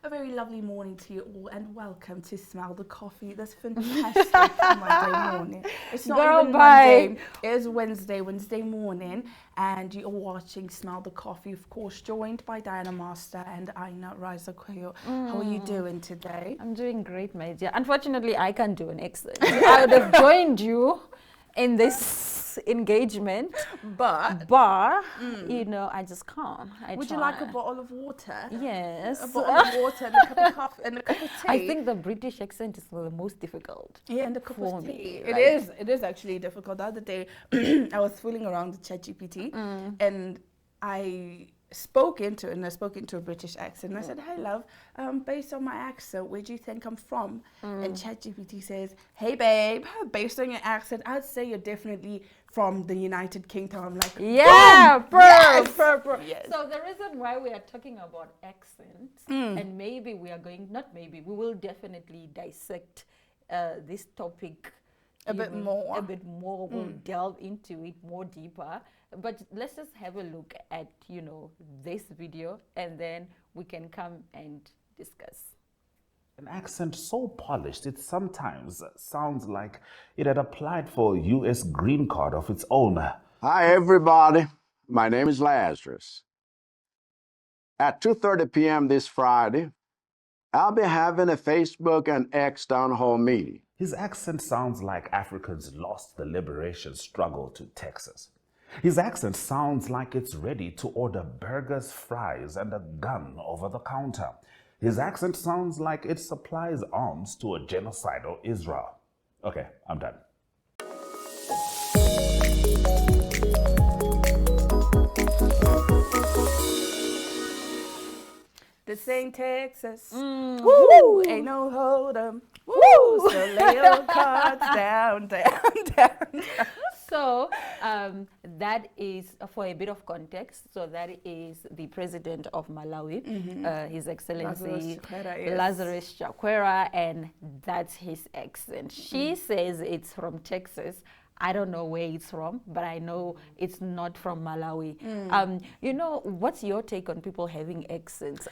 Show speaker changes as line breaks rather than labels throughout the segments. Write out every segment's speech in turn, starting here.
A very lovely morning to you all and welcome to Smell the Coffee this fantastic Monday morning. It's not even Monday, it is Wednesday morning, and you're watching Smell the Coffee, of course, joined by Diana Master and Aina Raisa Koyo. How are you doing today?
I'm doing great, my dear. Unfortunately, I can't do an accent. I would have joined you in this engagement,
but
you know, I just can't.
Would you like a bottle of water?
Yes.
A bottle of water and a cup of coffee and a cup of tea.
I think the British accent is the most difficult.
Yeah, and a cup of tea.
Me,
It is actually difficult. The other day, I was fooling around with ChatGPT, and I spoke into a British accent. And I said, "Hi, love. Based on my accent, where do you think I'm from?" And ChatGPT says, "Hey, babe. Based on your accent, I'd say you're definitely from the United Kingdom." I'm like,
yeah,
yes.
Yes. So the reason why we are talking about accents, and maybe we are going, not maybe, we will definitely dissect this topic
a bit more.
We'll delve into it more deeper. But let's just have a look at, you know, this video, and then we can come and discuss.
An accent so polished, it sometimes sounds like it had applied for a U.S. green card of its own.
Hi, everybody. My name is Lazarus. At 2:30 p.m. this Friday, I'll be having a Facebook and X town hall meeting.
His accent sounds like Africans lost the liberation struggle to Texas. His accent sounds like it's ready to order burgers, fries, and a gun over the counter. His accent sounds like it supplies arms to a genocidal Israel. Okay, I'm done.
This ain't Texas. Woo! Ain't no hold 'em. Woo! So lay your cards down.
So that is, for a bit of context, so that is the president of Malawi, His Excellency Lazarus Chakwera, and that's his accent. She says it's from Texas. I don't know where it's from, but I know it's not from Malawi. You know, what's your take on people having accents?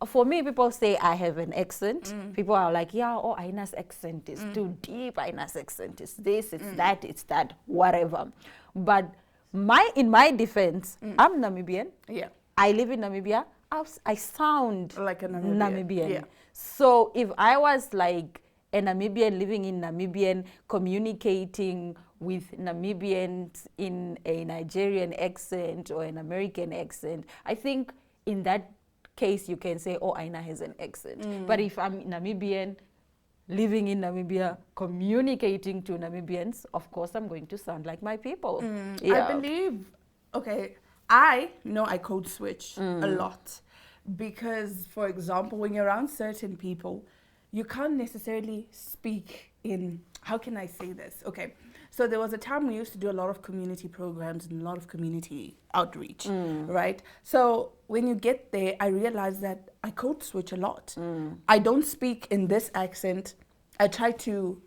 For me, people say I have an accent. People are like, yeah, oh, Aina's accent is too deep. Aina's accent is this, it's that, whatever. But in my defense, I'm Namibian.
Yeah.
I live in Namibia. I sound
like a Namibian.
Yeah. So if I was like a Namibian living in Namibian, communicating with Namibians in a Nigerian accent or an American accent, I think in that case you can say, oh, Aina has an accent. But if I'm Namibian, living in Namibia, communicating to Namibians, of course I'm going to sound like my people.
I believe, I know I code switch a lot because, for example, when you're around certain people, you can't necessarily speak in, how can I say this? Okay, so there was a time we used to do a lot of community programs and a lot of community outreach, right? So when you get there, I realized that I code switch a lot. I don't speak in this accent. I try to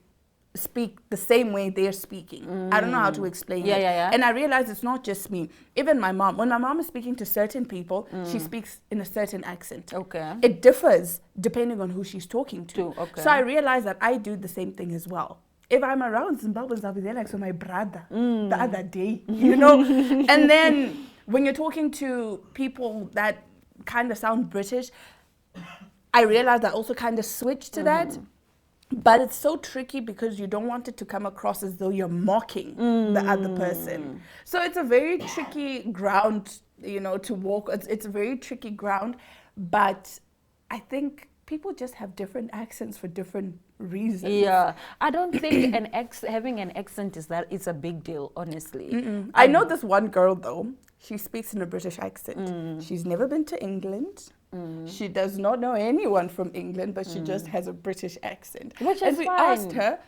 speak the same way they're speaking. I don't know how to explain it. And I realized it's not just me. Even my mom, when my mom is speaking to certain people, she speaks in a certain accent.
Okay.
It differs depending on who she's talking to.
Okay.
So I realized that I do the same thing as well. If I'm around Zimbabweans, I'll be there like, so my brother, the other day, you know? And then when you're talking to people that kind of sound British, I realized I also kind of switch to that. But it's so tricky because you don't want it to come across as though you're mocking the other person. So it's a very tricky ground, you know, to walk. It's a very tricky ground. But I think people just have different accents for different reasons.
Yeah, I don't think having an accent is a big deal, honestly.
I know this one girl though. She speaks in a British accent. She's never been to England. She does not know anyone from England, but she just has a British accent.
Which
and
is
we
fine.
asked her,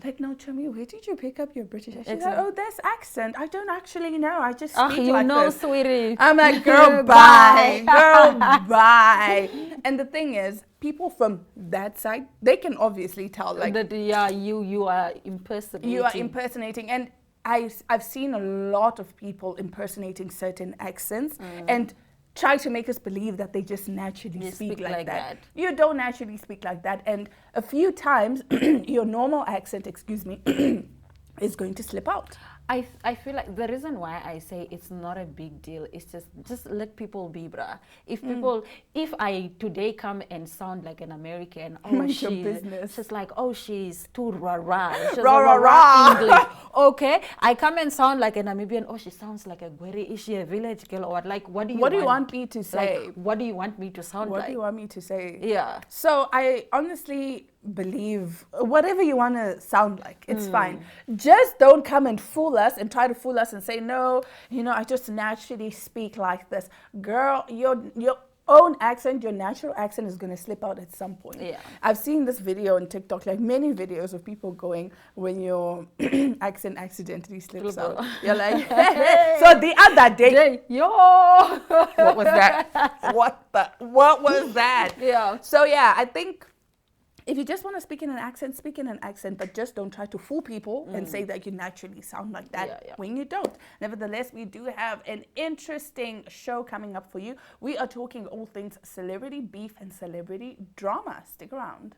like, no, Chami, where did you pick up your British accent? She's like, oh, this accent. I don't actually know. I just speak
you
like
know,
this.
sweetie.
I'm like, girl, bye. Girl, bye. And the thing is, people from that side, they can obviously tell, like,
that you are impersonating.
You are impersonating. And I've seen a lot of people impersonating certain accents and try to make us believe that they just naturally speak like that. You don't naturally speak like that. And a few times, your normal accent, is going to slip out.
I feel like the reason why I say it's not a big deal is just let people be, bruh. If I today come and sound like an American, she's like, oh, she's too rah-rah. She's rah-rah English. Okay, I come and sound like a Namibian, oh, she sounds like a Gweri, is she a village girl or what? Like, what do you
want me to say?
Like, what do you want me to sound like?
What do you want me to say?
Yeah.
So I honestly believe whatever you want to sound like, it's fine. Just don't come and fool us and try to fool us and say, no, I just naturally speak like this. Girl, your own accent, your natural accent is going to slip out at some point.
Yeah.
I've seen this video on TikTok, like many videos of people going when your accent accidentally slips out. You're like, so the other day, what was that? What was that?
Yeah.
So yeah, I think if you just want to speak in an accent, speak in an accent, but just don't try to fool people and say that you naturally sound like that when you don't. Nevertheless, we do have an interesting show coming up for you. We are talking all things celebrity beef and celebrity drama. Stick around.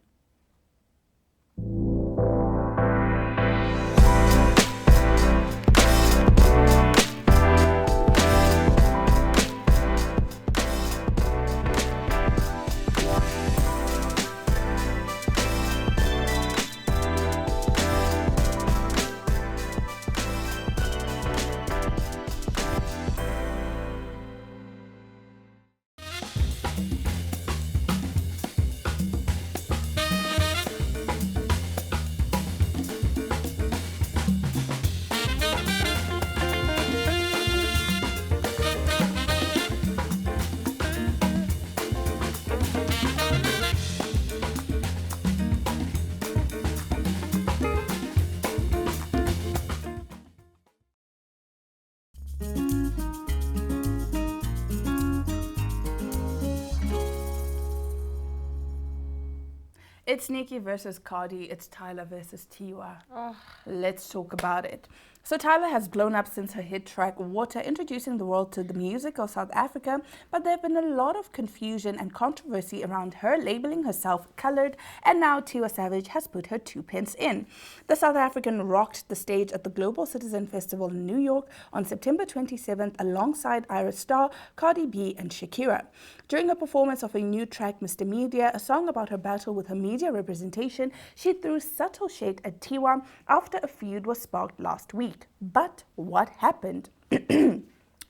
It's Nicki versus Cardi. It's Tyler versus Tiwa. Let's talk about it. So Tyler has blown up since her hit track Water, introducing the world to the music of South Africa, but there have been a lot of confusion and controversy around her labeling herself colored, and now Tiwa Savage has put her 2 pence in. The South African rocked the stage at the Global Citizen Festival in New York on September 27th alongside Iris Star, Cardi B and Shakira. During a performance of her new track Mr. Media, a song about her battle with her media representation, she threw subtle shade at Tiwa after a feud was sparked last week. But what happened?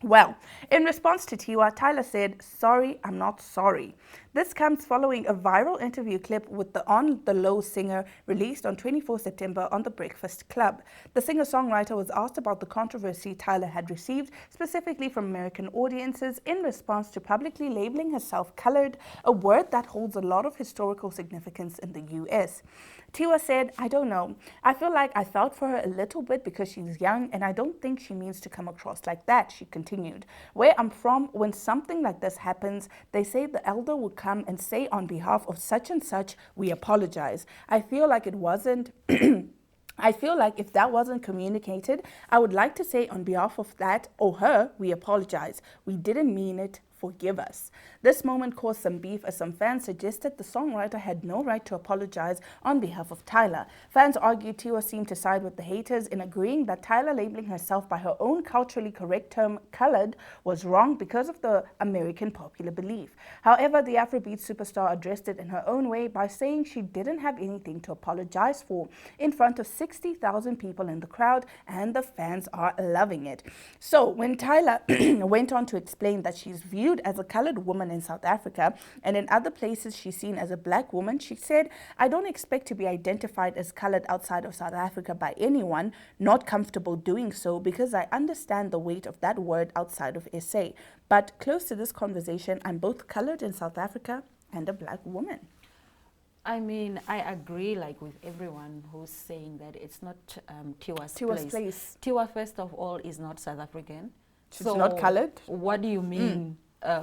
Well, in response to Tiwa, Tyler said, "Sorry, I'm not sorry." This comes following a viral interview clip with the On the Low singer released on 24 September on The Breakfast Club. The singer-songwriter was asked about the controversy Tyler had received, specifically from American audiences, in response to publicly labeling herself colored, a word that holds a lot of historical significance in the US. Tiwa said, "I don't know. I feel like I felt for her a little bit because she's young, and I don't think she means to come across like that," she continued. "Where I'm from, when something like this happens, they say the elder would come and say on behalf of such and such, we apologize. I feel like it wasn't... I feel like if that wasn't communicated, I would like to say on behalf of that or her, we apologize. We didn't mean it. Forgive us." This moment caused some beef as some fans suggested the songwriter had no right to apologize on behalf of Tyler. Fans argued Tiwa seemed to side with the haters in agreeing that Tyler labeling herself by her own culturally correct term colored was wrong because of the American popular belief. However, the Afrobeat superstar addressed it in her own way by saying she didn't have anything to apologize for in front of 60,000 people in the crowd, and the fans are loving it. So when Tyler went on to explain that she's viewed viewed as a colored woman in South Africa, and in other places she's seen as a black woman. She said, "I don't expect to be identified as colored outside of South Africa by anyone, not comfortable doing so because I understand the weight of that word outside of SA. But close to this conversation, I'm both colored in South Africa and a black woman."
I mean, I agree like with everyone who's saying that it's not Tiwa's place. Tiwa, first of all, is not South African.
She's not colored.
What do you mean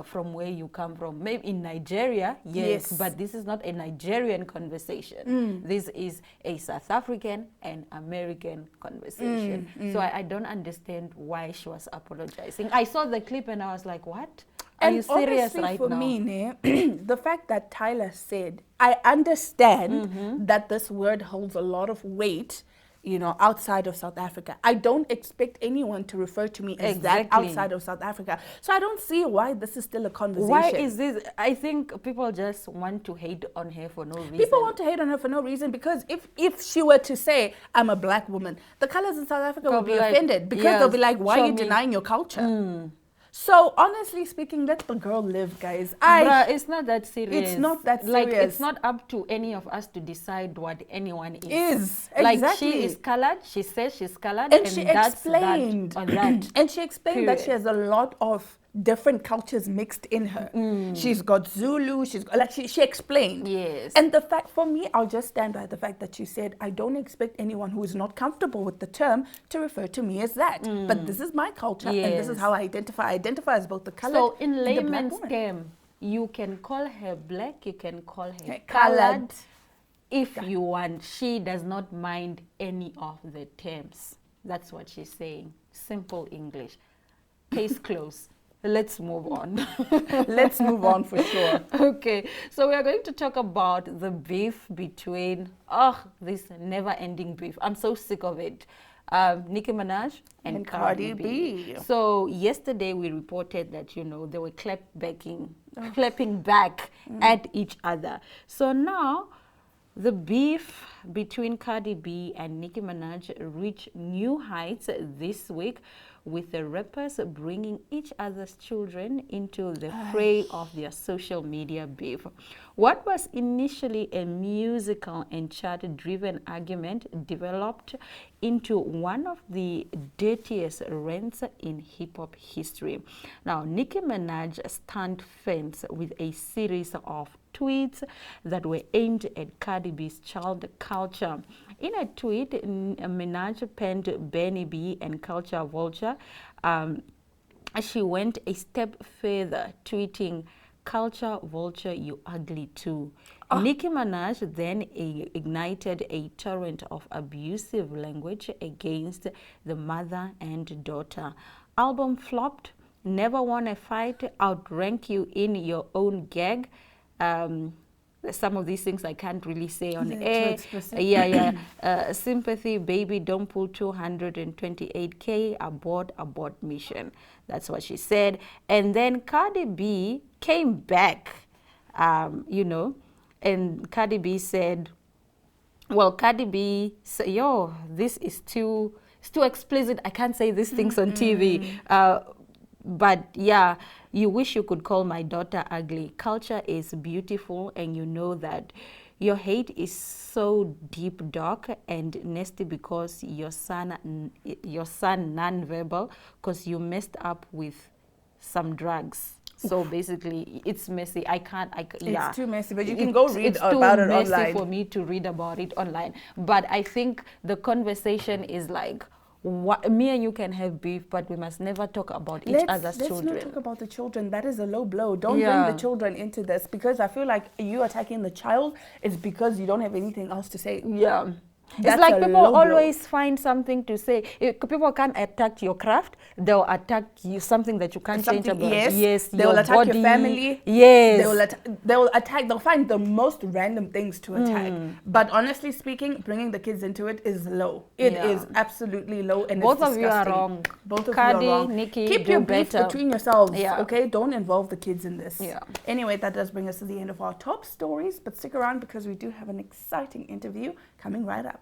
from where you come from? Maybe in Nigeria, yes, but this is not a Nigerian conversation. This is a South African and American conversation. So I don't understand why she was apologizing. I saw the clip and I was like, what? Are you serious right now?
For me, the fact that Tyler said, I understand that this word holds a lot of weight, you know, outside of South Africa. I don't expect anyone to refer to me as that outside of South Africa. So I don't see why this is still a conversation.
Why is this? I think people just want to hate on her for no reason.
People want to hate on her for no reason because if she were to say, I'm a black woman, the colors in South Africa will be offended because they'll be like, why are you denying your culture? So honestly speaking, let the girl live, guys.
Bruh, it's not that serious.
It's not that serious.
Like, it's not up to any of us to decide what anyone is.
Like,
exactly. She is colored. She says she's colored,
and she explained
that, that.
And she explained that she has a lot of different cultures mixed in her. She's got Zulu. She's got, like she explained.
Yes.
And the fact, for me, I'll just stand by the fact that she said, I don't expect anyone who is not comfortable with the term to refer to me as that. But this is my culture, and this is how I identify. I identify as both the colored.
So in layman's term, you can call her black. You can call her colored. If you want. She does not mind any of the terms. That's what she's saying. Simple English. Case closed. Let's move on.
Let's move on for sure.
Okay, so we are going to talk about the beef between, this never-ending beef. I'm so sick of it. Nicki Minaj and Cardi B. So yesterday we reported that, you know, they were clapping back at each other. So now the beef between Cardi B and Nicki Minaj reached new heights this week, with the rappers bringing each other's children into the fray of their social media beef. What was initially a musical and chart-driven argument developed into one of the dirtiest rants in hip-hop history. Now, Nicki Minaj stunned fans with a series of tweets that were aimed at Cardi B's child culture. In a tweet, Minaj penned Benny B and Culture Vulture. She went a step further, tweeting, "Culture Vulture, you ugly too." Nicki Minaj then ignited a torrent of abusive language against the mother and daughter. Album flopped, never won a fight, outrank you in your own gag. Some of these things I can't really say on air. Sympathy, baby, don't pull 228K, abort mission. That's what she said. And then Cardi B came back, you know, and Cardi B said, Cardi B said, yo, this is too explicit. I can't say these things on TV. But yeah, you wish you could call my daughter ugly. Culture is beautiful, and you know that your hate is so deep, dark, and nasty because your son non-verbal, because you messed up with some drugs. So basically, it's messy.
It's too messy, but you can go read about it online.
It's too messy for me to read about it online. But I think the conversation is like, me and you can have beef, but we must never talk about each other's children.
Let's not talk about the children. That is a low blow. Don't bring the children into this, because I feel like you attacking the child is because you don't have anything else to say.
Yeah. It's like people always find something to say. If people can't attack your craft, they'll attack you, something that you can't change about.
Yes, they will attack your family.
Yes.
They'll find the most random things to attack. But honestly speaking, bringing the kids into it is low. It is absolutely low, and
both
it's
of you are wrong.
Both of
Cardi,
you are wrong.
Nicki,
keep your beef between yourselves, okay? Don't involve the kids in this. Anyway, that does bring us to the end of our top stories, but stick around because we do have an exciting interview coming right up.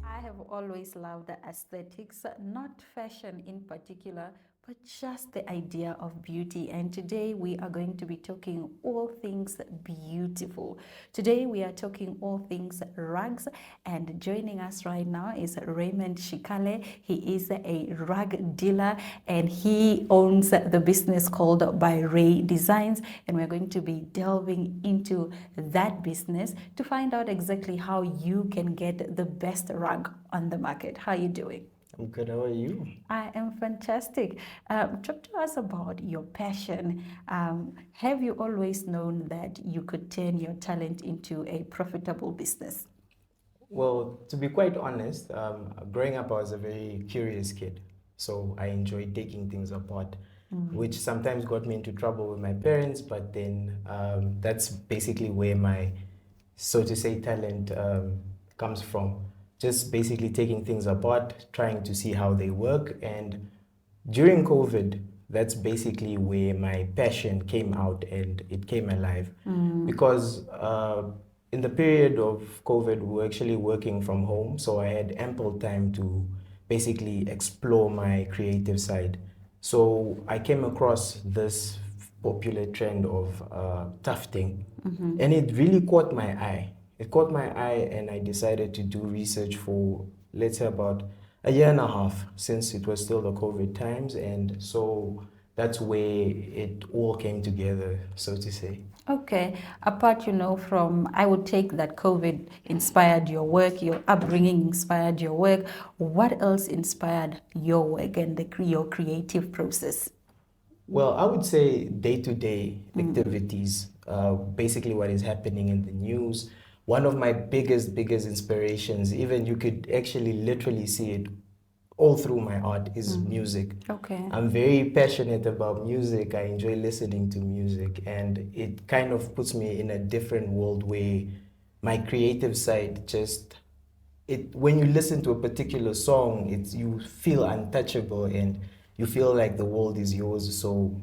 I have have always loved the aesthetics, not fashion in particular, but just the idea of beauty. And today we are going to be talking all things beautiful. Today we are talking all things rugs, and joining us right now is Raymond Shikale. He is a rug dealer and he owns the business called By Ray Designs, and we're going to be delving into that business to find out exactly how you can get the best rug on the market. How are you doing?
I'm good. How are you?
I am fantastic. Talk to us about your passion. Have you always known that you could turn your talent into a profitable business?
Well, to be quite honest, growing up, I was a very curious kid. So I enjoyed taking things apart, which sometimes got me into trouble with my parents. But then that's basically where my, so to say, talent comes from. Just basically taking things apart, trying to see how they work. And during COVID, that's basically where my passion came out and it came alive. Because in the period of COVID, we were actually working from home. So I had ample time to basically explore my creative side. So I came across this popular trend of tufting, and it really caught my eye. It caught my eye, and I decided to do research for, let's say, about a year and a half, since it was still the COVID times. And so that's where it all came together, so to say.
Okay, apart, from, I would take that COVID inspired your work, your upbringing inspired your work. What else inspired your work and your creative process?
Well, I would say day-to-day activities, basically what is happening in the news. One of my biggest inspirations, even you could actually literally see it all through my art, is music.
Okay.
I'm very passionate about music. I enjoy listening to music, and it kind of puts me in a different world where my creative side when you listen to a particular song, you feel untouchable and you feel like the world is yours. So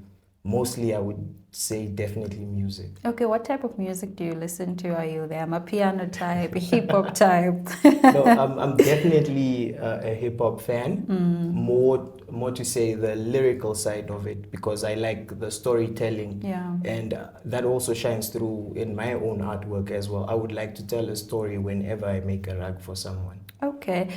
mostly I would say definitely music.
Okay, what type of music do you listen to? Are you the amapiano type, hip hop type?
No, I'm definitely a hip hop fan. More to say the lyrical side of it, because I like the storytelling.
Yeah.
And that also shines through in my own artwork as well. I would like to tell a story whenever I make a rug for someone.
Okay.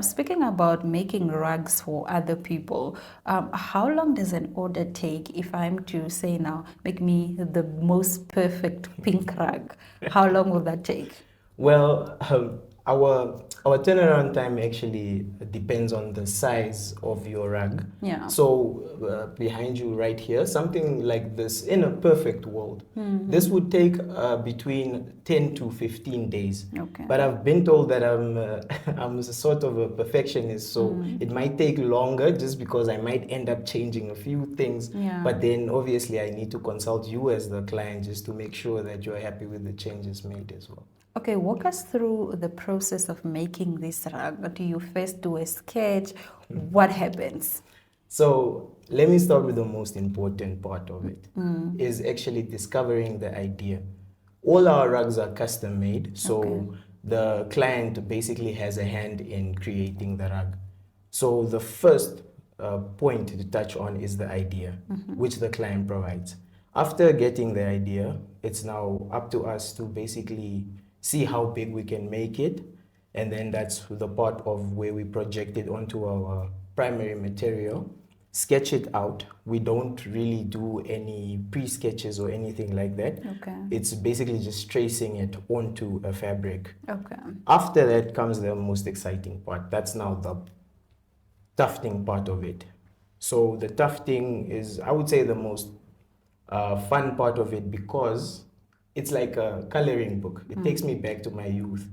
Speaking about making rugs for other people, how long does an order take if I'm to say now, make me the most perfect pink rug? How long will that take?
Well, our turnaround time actually depends on the size of your rug.
Yeah.
So behind you right here, something like this, in a perfect world, this would take between 10 to 15 days.
Okay.
But I've been told that I'm a sort of a perfectionist, so it might take longer just because I might end up changing a few things.
Yeah.
But then obviously I need to consult you as the client just to make sure that you're happy with the changes made as well.
Okay, walk us through the process of making this rug. Do you first do a sketch? What happens?
So let me start with the most important part of it, is actually discovering the idea. All our rugs are custom made, so the client basically has a hand in creating the rug. So the first point to touch on is the idea, which the client provides. After getting the idea, it's now up to us to basically see how big we can make it, and then that's the part of where we project it onto our primary material, sketch it out. We don't really do any pre-sketches or anything like that.
Okay.
It's basically just tracing it onto a fabric.
Okay.
After that comes the most exciting part. That's now the tufting part of it. So the tufting is, I would say, the most fun part of it, because it's like a coloring book. It takes me back to my youth.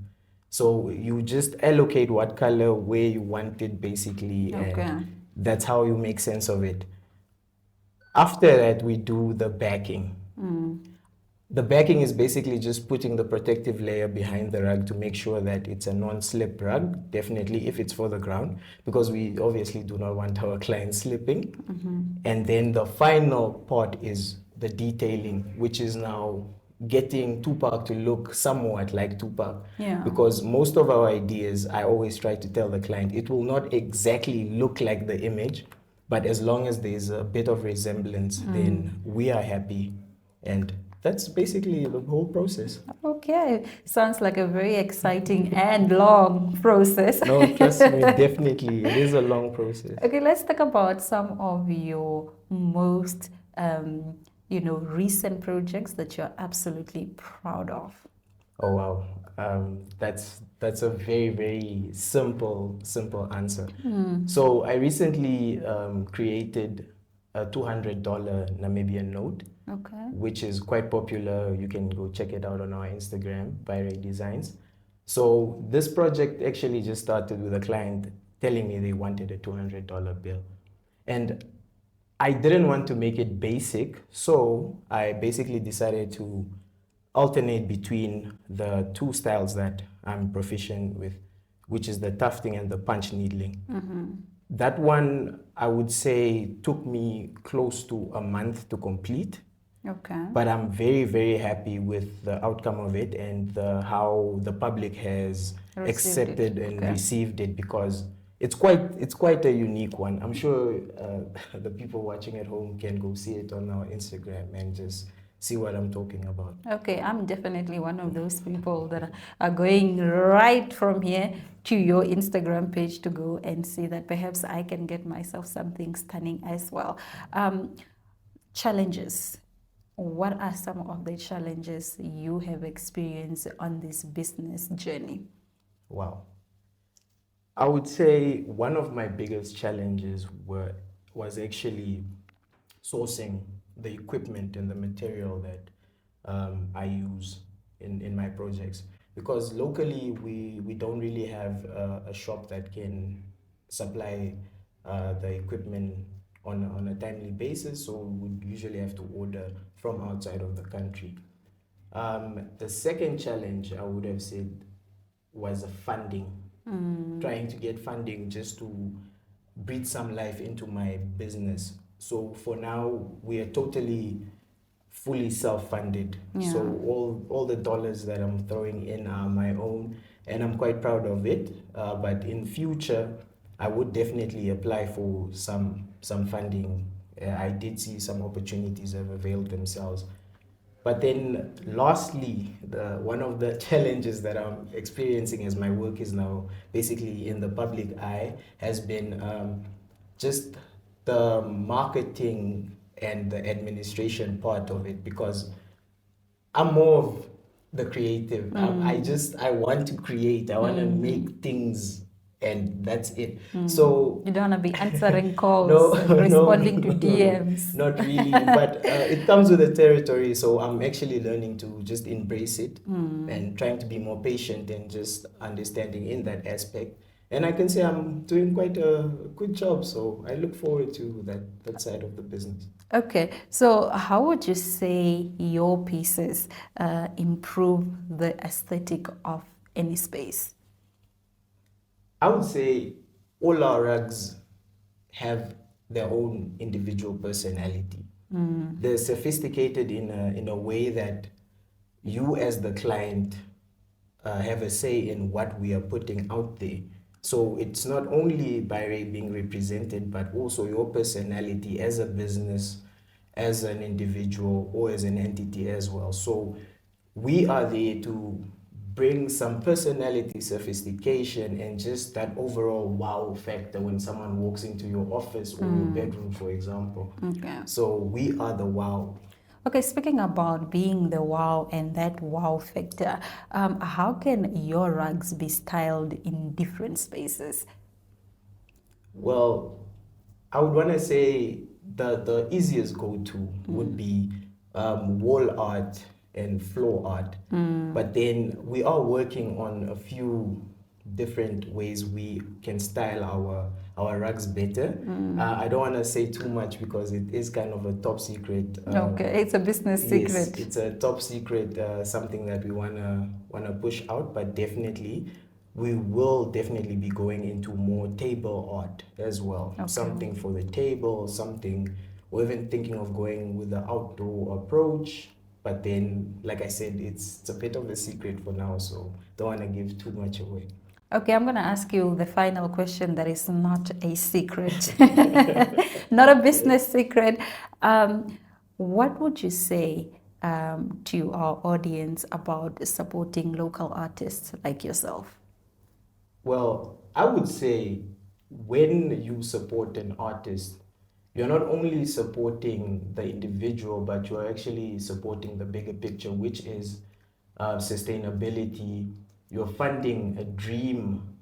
So you just allocate what color, where you want it, basically, and that's how you make sense of it. After that, we do the backing. The backing is basically just putting the protective layer behind the rug to make sure that it's a non-slip rug, definitely if it's for the ground, because we obviously do not want our clients slipping. And then the final part is the detailing, which is now getting Tupac to look somewhat like Tupac.
Yeah.
Because most of our ideas, I always try to tell the client, it will not exactly look like the image, but as long as there's a bit of resemblance, then we are happy. And that's basically the whole process.
Okay, sounds like a very exciting and long process.
No, trust me, definitely, it is a long process.
Okay, let's talk about some of your most, recent projects that you're absolutely proud of.
Oh wow, that's a very very simple answer. So I recently created a $200 Namibian note,
Okay.
which is quite popular. You can go check it out on our Instagram, by Ray Designs. So this project actually just started with a client telling me they wanted a $200 bill, and I didn't want to make it basic, so I basically decided to alternate between the two styles that I'm proficient with, which is the tufting and the punch needling. That one, I would say, took me close to a month to complete.
Okay.
But I'm very, very happy with the outcome of it and how the public has accepted and received it, because it's quite a unique one. I'm sure the people watching at home can go see it on our Instagram and just see what I'm talking about.
Okay, I'm definitely one of those people that are going right from here to your Instagram page to go and see that perhaps I can get myself something stunning as well. Challenges. What are some of the challenges you have experienced on this business journey?
Wow. I would say one of my biggest challenges was actually sourcing the equipment and the material that I use in my projects. Because locally, we don't really have a shop that can supply the equipment on a timely basis, so we would usually have to order from outside of the country. The second challenge I would have said was funding. Trying to get funding just to breathe some life into my business. So for now, we are totally fully self-funded.
Yeah.
So all the dollars that I'm throwing in are my own, and I'm quite proud of it. But in future, I would definitely apply for some funding. I did see some opportunities have availed themselves. But then lastly, one of the challenges that I'm experiencing as my work is now basically in the public eye has been just the marketing and the administration part of it, because I'm more of the creative. I want to create, I want to make things, and that's it. So
you don't want to be answering calls,
no,
responding to DMs.
not really, but it comes with the territory. So I'm actually learning to just embrace it and trying to be more patient and just understanding in that aspect. And I can say I'm doing quite a good job. So I look forward to that side of the business.
Okay, so how would you say your pieces improve the aesthetic of any space?
I would say all our rugs have their own individual personality. They're sophisticated in a way that you as the client have a say in what we are putting out there. So it's not only by being represented, but also your personality as a business, as an individual, or as an entity as well. So we are there to bring some personality, sophistication, and just that overall wow factor when someone walks into your office or your bedroom, for example.
Okay.
So we are the wow.
Okay, speaking about being the wow and that wow factor, how can your rugs be styled in different spaces?
Well, I would want to say the easiest go-to would be wall art and floor art. But then we are working on a few different ways we can style our rugs better. I don't want to say too much because it is kind of a top secret.
Okay, it's a business secret.
Yes, it's a top secret, something that we wanna push out, but definitely we will definitely be going into more table art as well.
Okay.
Something for the table, something, or even thinking of going with the outdoor approach. But then, like I said, it's a bit of a secret for now, so don't want to give too much away.
Okay, I'm going to ask you the final question that is not a secret, not a business secret. What would you say to our audience about supporting local artists like yourself?
Well, I would say when you support an artist, you're not only supporting the individual, but you're actually supporting the bigger picture, which is sustainability. You're funding a dream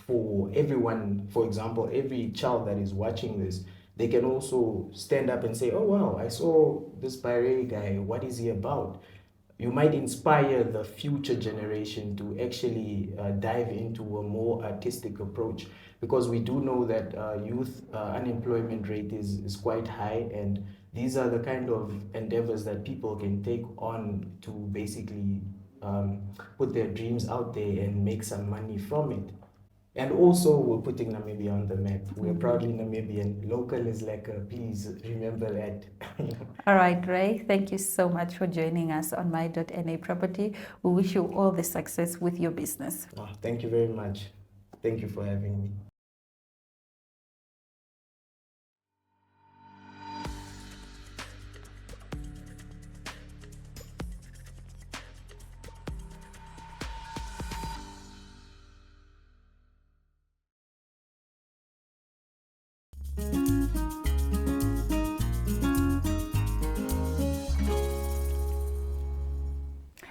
for everyone. For example, every child that is watching this, they can also stand up and say, oh wow, I saw this Barre guy, what is he about? You might inspire the future generation to actually dive into a more artistic approach, because we do know that youth unemployment rate is quite high, and these are the kind of endeavors that people can take on to basically put their dreams out there and make some money from it. And also, we're putting Namibia on the map. We're proudly Namibian. Local is lekker. Please remember that.
All right, Ray, thank you so much for joining us on My.NA Property. We wish you all the success with your business.
Oh, thank you very much. Thank you for having me.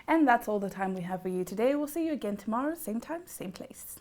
And that's all the time we have for you today. We'll see you again tomorrow, same time, same place.